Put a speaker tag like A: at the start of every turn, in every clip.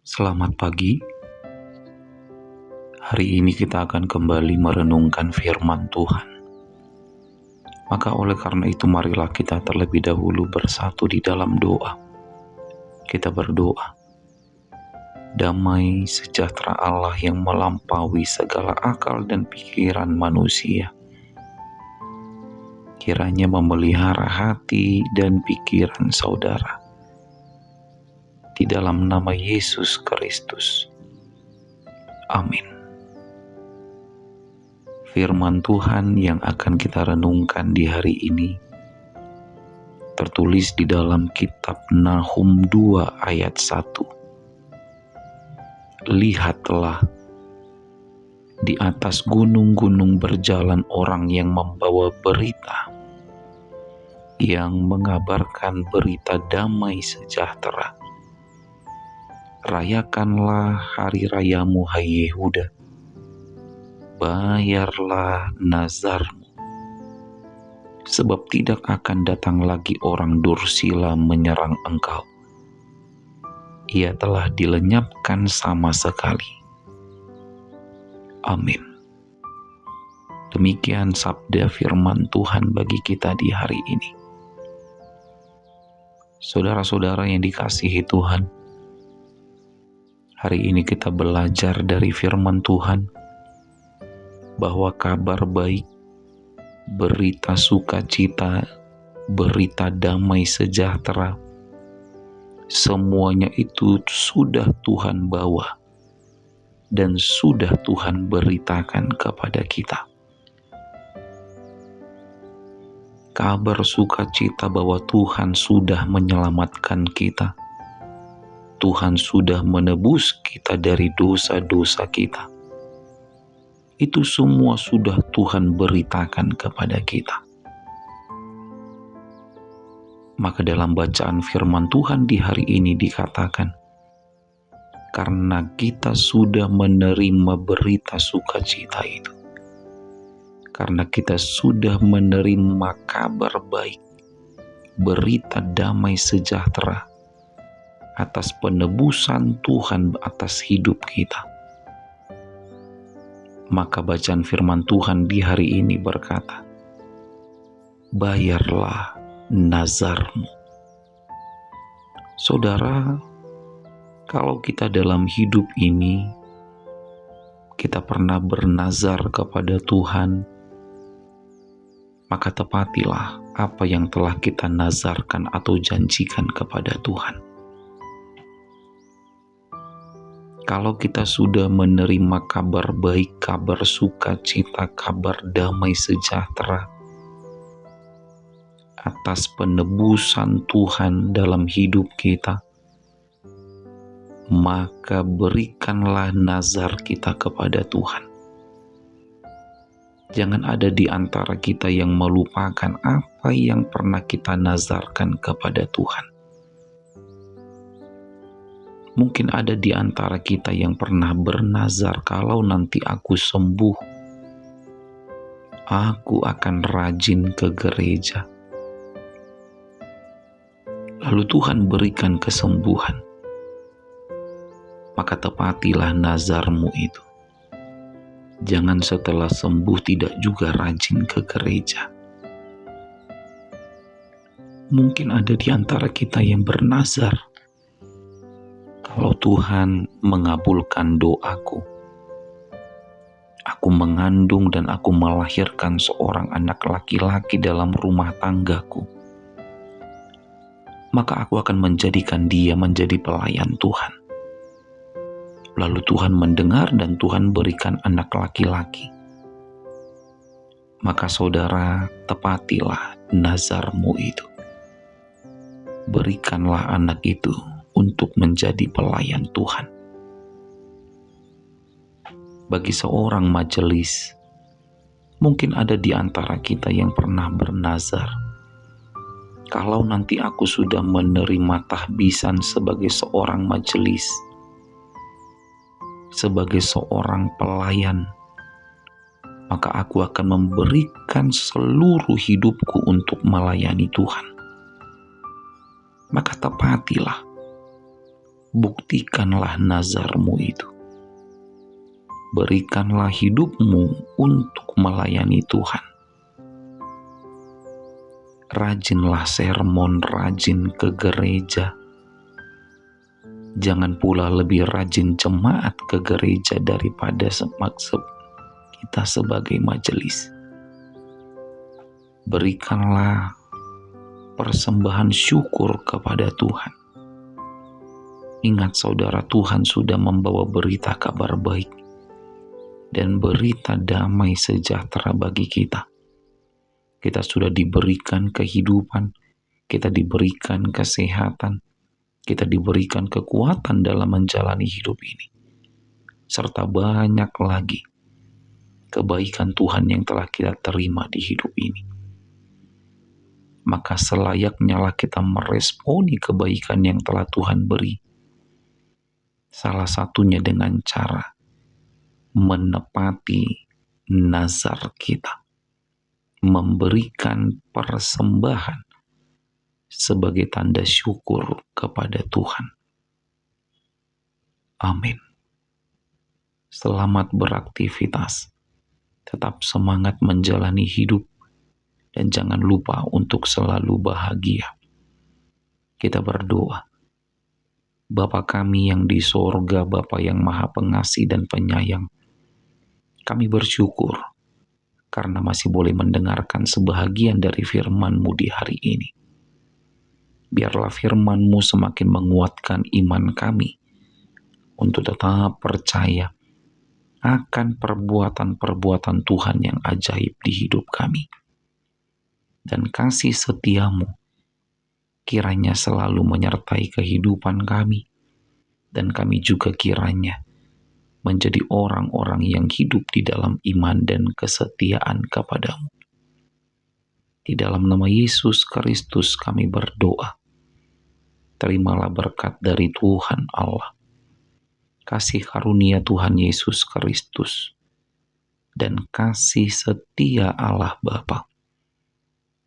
A: Selamat pagi. Hari ini kita akan kembali merenungkan firman Tuhan. Maka oleh karena itu marilah kita terlebih dahulu bersatu di dalam doa. Kita berdoa. Damai sejahtera Allah yang melampaui segala akal dan pikiran manusia, kiranya memelihara hati dan pikiran saudara. Di dalam nama Yesus Kristus. Amin. Firman Tuhan yang akan kita renungkan di hari ini tertulis di dalam kitab Nahum 2 ayat 1. Lihatlah, di atas gunung-gunung berjalan orang yang membawa berita, yang mengabarkan berita damai sejahtera. Rayakanlah hari rayamu, hai Yehuda. Bayarlah nazarmu, sebab tidak akan datang lagi orang dursila menyerang engkau. Ia telah dilenyapkan sama sekali. Amin. Demikian sabda firman Tuhan bagi kita di hari ini. Saudara-saudara yang dikasihi Tuhan, hari ini kita belajar dari firman Tuhan bahwa kabar baik, berita sukacita, berita damai sejahtera, semuanya itu sudah Tuhan bawa dan sudah Tuhan beritakan kepada kita. Kabar sukacita bahwa Tuhan sudah menyelamatkan kita. Tuhan sudah menebus kita dari dosa-dosa kita. Itu semua sudah Tuhan beritakan kepada kita. Maka dalam bacaan firman Tuhan di hari ini dikatakan, karena kita sudah menerima berita sukacita itu, karena kita sudah menerima kabar baik, berita damai sejahtera atas penebusan Tuhan atas hidup kita, maka bacaan firman Tuhan di hari ini berkata, bayarlah nazarmu. Saudara, kalau kita dalam hidup ini, kita pernah bernazar kepada Tuhan, maka tepatilah apa yang telah kita nazarkan atau janjikan kepada Tuhan. Kalau kita sudah menerima kabar baik, kabar sukacita, kabar damai sejahtera atas penebusan Tuhan dalam hidup kita, maka berikanlah nazar kita kepada Tuhan. Jangan ada di antara kita yang melupakan apa yang pernah kita nazarkan kepada Tuhan. Mungkin ada di antara kita yang pernah bernazar, kalau nanti aku sembuh, aku akan rajin ke gereja. Lalu Tuhan berikan kesembuhan. Maka tepatilah nazarmu itu. Jangan setelah sembuh tidak juga rajin ke gereja. Mungkin ada di antara kita yang bernazar, kalau Tuhan mengabulkan doaku, aku mengandung dan aku melahirkan seorang anak laki-laki dalam rumah tanggaku, maka aku akan menjadikan dia menjadi pelayan Tuhan. Lalu Tuhan mendengar dan Tuhan berikan anak laki-laki. Maka saudara, tepatilah nazarmu itu. Berikanlah anak itu untuk menjadi pelayan Tuhan. Bagi seorang majelis, mungkin ada di antara kita yang pernah bernazar, kalau nanti aku sudah menerima tahbisan sebagai seorang majelis, sebagai seorang pelayan, maka aku akan memberikan seluruh hidupku untuk melayani Tuhan. Maka tepatilah buktikanlah nazarmu itu. Berikanlah hidupmu untuk melayani Tuhan. Rajinlah sermon, rajin ke gereja. Jangan pula lebih rajin jemaat ke gereja daripada maksud kita sebagai majelis. Berikanlah persembahan syukur kepada Tuhan. Ingat saudara, Tuhan sudah membawa berita kabar baik dan berita damai sejahtera bagi kita. Kita sudah diberikan kehidupan, kita diberikan kesehatan, kita diberikan kekuatan dalam menjalani hidup ini. Serta banyak lagi kebaikan Tuhan yang telah kita terima di hidup ini. Maka selayaknya lah kita meresponi kebaikan yang telah Tuhan beri. Salah satunya dengan cara menepati nazar kita, memberikan persembahan sebagai tanda syukur kepada Tuhan. Amin. Selamat beraktivitas, tetap semangat menjalani hidup, dan jangan lupa untuk selalu bahagia. Kita berdoa. Bapa kami yang di sorga, Bapa yang maha pengasih dan penyayang, kami bersyukur karena masih boleh mendengarkan sebahagian dari firman-Mu di hari ini. Biarlah firman-Mu semakin menguatkan iman kami untuk tetap percaya akan perbuatan-perbuatan Tuhan yang ajaib di hidup kami. Dan kasih setia-Mu kiranya selalu menyertai kehidupan kami, dan kami juga kiranya menjadi orang-orang yang hidup di dalam iman dan kesetiaan kepada-Mu. Di dalam nama Yesus Kristus kami berdoa. Terimalah berkat dari Tuhan Allah, kasih karunia Tuhan Yesus Kristus, dan kasih setia Allah Bapa,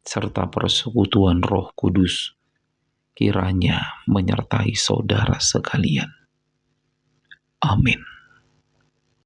A: serta persekutuan Roh Kudus kiranya menyertai saudara sekalian. Amin.